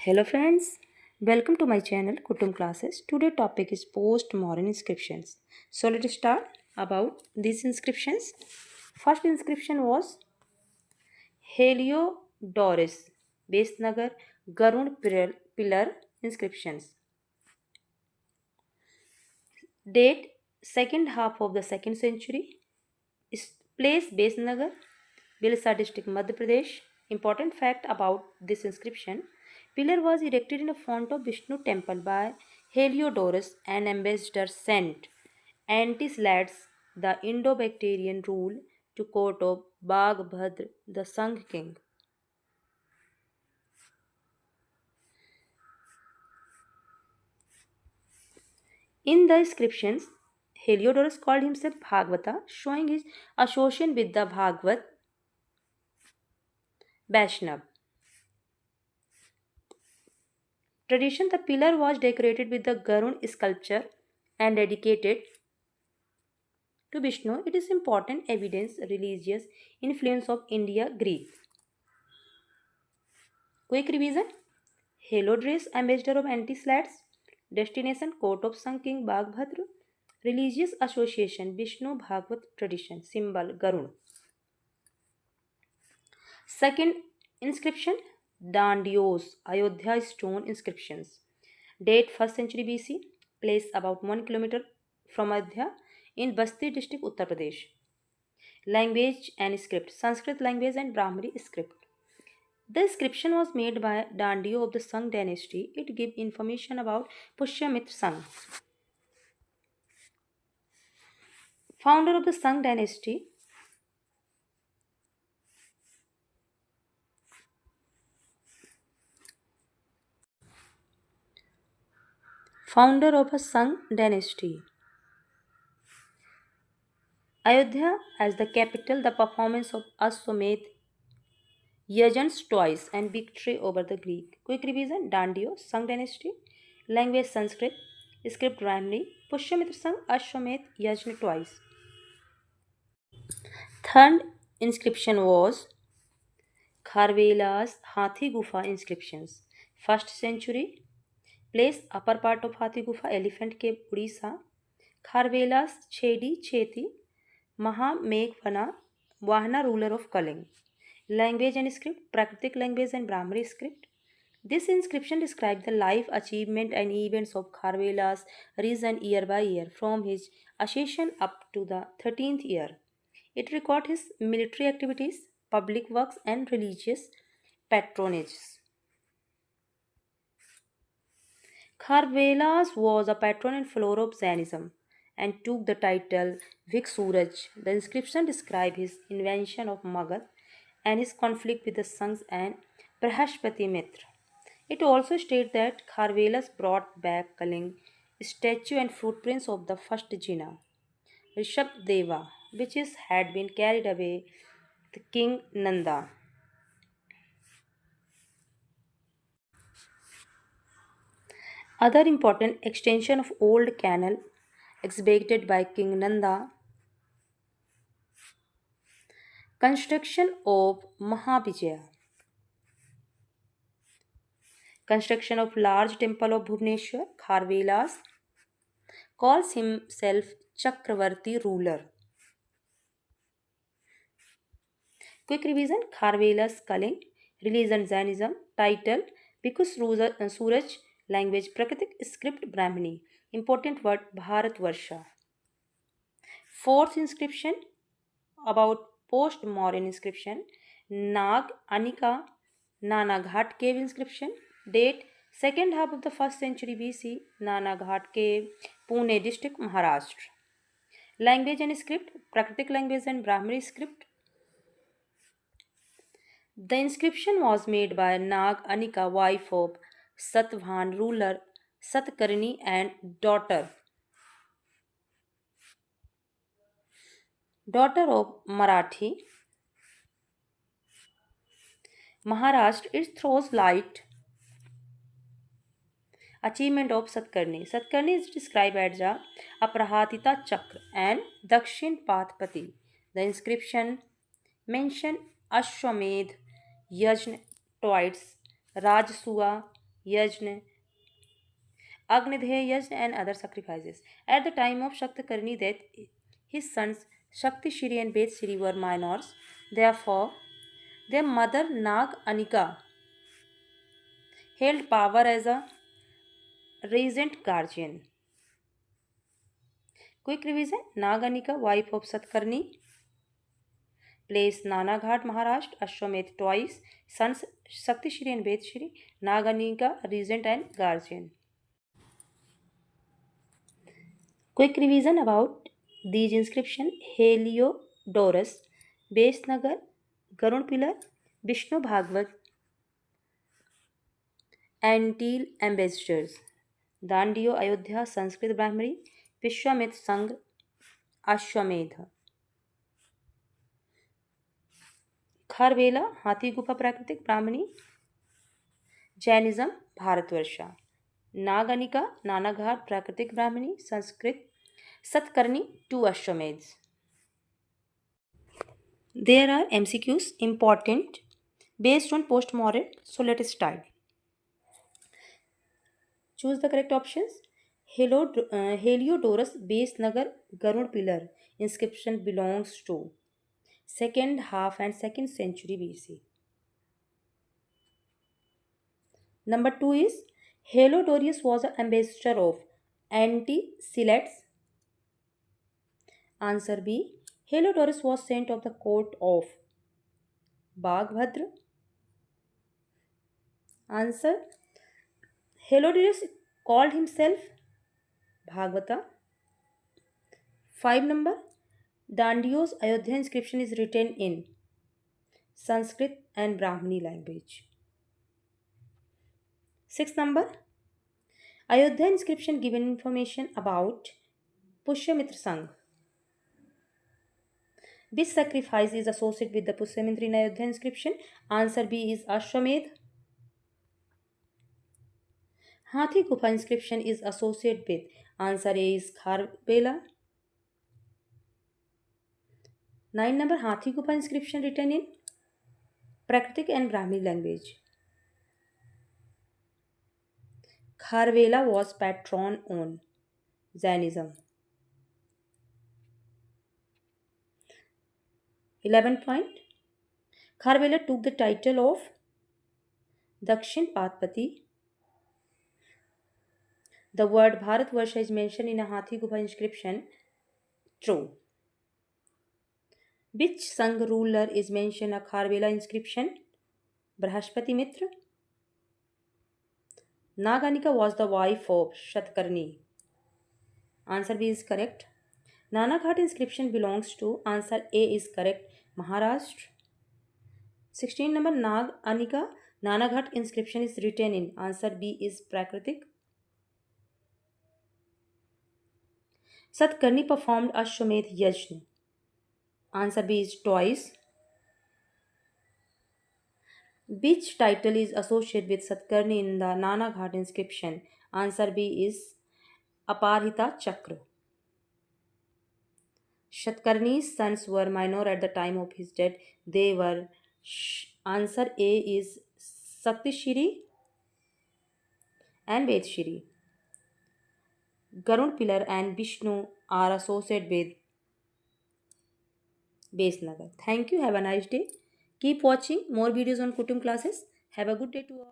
Hello friends, welcome to my channel Kutum Classes. Today topic is post-modern inscriptions. So let us start about these inscriptions. First inscription was Heliodorus, Besnagar Garund pillar inscriptions. Date second half of the second century. Place Besnagar, Bilsa district, Madhya Pradesh. Important fact about this inscription: pillar was erected in a front of Vishnu temple by Heliodorus, an ambassador sent Antislades, the Indo-Bactrian rule, to court of Bagbhadra, the Sangh king. In the inscriptions, Heliodorus called himself Bhagavata, showing his association with the Bhagavad Vaishnav tradition. The pillar was decorated with the Garud sculpture and dedicated to Vishnu. It is important evidence religious influence of India Greek. Quick revision: Helodres, ambassador of Antislades, destination court of Sun King Bagbhadra, religious association Vishnu Bhagavat tradition, symbol Garud. Second inscription, Dandios, Ayodhya stone inscriptions. Date 1st century BC, place about 1 kilometer from Ayodhya in Basti district, Uttar Pradesh. Language and script, Sanskrit language and Brahmari script. The inscription was made by Dandiyo of the Sung dynasty. It gives information about Pushyamitra Sung, founder of the Sung dynasty. Founder of a Sung dynasty. Ayodhya as the capital, the performance of Ashwamedh Yajn's twice and victory over the Greek. Quick revision: Dandiyo, Sung dynasty. Language Sanskrit. Script Brahmani. Pushyamitra Sung, Ashwamedh Yajna twice. Third inscription was Kharvela's Hathi Gufa inscriptions. 1st century. Place upper part of Hathi Gufa, Elephant Cave, Odisha. Kharvela's Chedi Cheti Mahamegvana, Vahana ruler of Kaling. Language and script, Prakritic language and Brahmari script. This inscription describes the life, achievement, and events of Kharvela's region year by year, from his accession up to the 13th year. It records his military activities, public works, and religious patronages. Kharvelas was a patron and follower of Jainism and took the title Vik Suraj. The inscription describes his invention of Magad and his conflict with the Sanghs and Prahaspati Mitra. It also states that Kharvelas brought back Kaling statue and footprints of the first Jina, Rishabdeva, which had been carried away the King Nanda. Other important extension of old canal excavated by King Nanda, construction of Mahavijaya, construction of large temple of Bhubaneswar. Kharvelas calls himself Chakravarti ruler. Quick revision: Kharvelas Kaling, religion Jainism, title because Suraj, language Prakritic, script Brahmini, important word Bharatvarsha. Fourth inscription about post-modern inscription, Nag Anika Nana Ghat cave inscription. Date second half of the 1st century BC, Nana Ghat cave, Pune district, Maharashtra. Language and script, Prakritic language and Brahmari script. The inscription was made by Nag Anika, wife of Satvan ruler Satkarni and daughter of Marathi Maharashtra. It throws light achievement of Satkarni. Satkarni is described as a Aprahatita Chakra and Dakshin Pathpati. The inscription mention Ashwamedh Yajna twice, Rajsuya Yajna, Agnideya Yajna, and other sacrifices. At the time of Shaktakarni death, his sons Shakti Shri and Bet Shri were minors. Therefore, their mother Nag Anika held power as a regent guardian. Quick revision: Nag Anika, wife of Satkarni, placed Nanaghat, Maharashtra, Ashwamedh twice, sons Shakti Shri and Bet Shri, Nag Anika, regent and guardian. Quick revision about these inscriptions: Heliodorus, Besnagar, Garud Pillar, Vishnu Bhagvat, Antil ambassadors, Dandiyo Ayodhya, Sanskrit Brahmari, Vishwamit Sangh, Ashwamedha, Kharvela, Hathi Gufa Prakritik Brahmani, Jainism, Bharatvarsha, Naganika, Nanaghat Prakritik Brahmani, Sanskrit, Satkarni, two Ashwamedhs. There are MCQs important based on post-mortem, so let us start. Choose the correct options. Heliodorus base Nagar Garud pillar inscription belongs to second half and second century BC. Number 2 is Heliodorus was an ambassador of Anti-Siletes. Answer B. Heliodorus was sent of the court of Bagbhadra. Answer. Heliodorus called himself Bhagavata. 5 number. Dandiyo's Ayodhya inscription is written in Sanskrit and Brahmini language. 6 number. Ayodhya inscription given information about Pushyamitra Sangh. Which sacrifice is associated with the Pushyamitra in Ayodhya inscription? Answer B is Ashwamedh. Hathi Gufa inscription is associated with. Answer A is Kharvela. 9 number. Hathi Gufa inscription written in Prakritic and Brahmi language. Kharvela was patron on Jainism. 11 point. Kharvela took the title of Dakshin Patpati. The word Bharatvarsha is mentioned in a Hathi Gufa inscription. True. Which Sangh ruler is mentioned in a Kharvela inscription? Brahaspati Mitra. Naganika was the wife of Shatkarni. Answer B is correct. Nanaghat inscription belongs to. Answer A is correct. Maharashtra. 16 number. Nag Anika Nanaghat inscription is written in. Answer B is Prakritic. Satkarni performed Ashwamedh Yajna. Answer B is twice. Which title is associated with Satkarni in the Nanaghat inscription? Answer B is Aparhita Chakra. Shatkarni's sons were minor at the time of his death. They were. Answer A is Sakti Shri and Ved Shri. Garud Pillar and Vishnu are associated with Besnagar. Thank you. Have a nice day. Keep watching more videos on Kutum classes. Have a good day to all.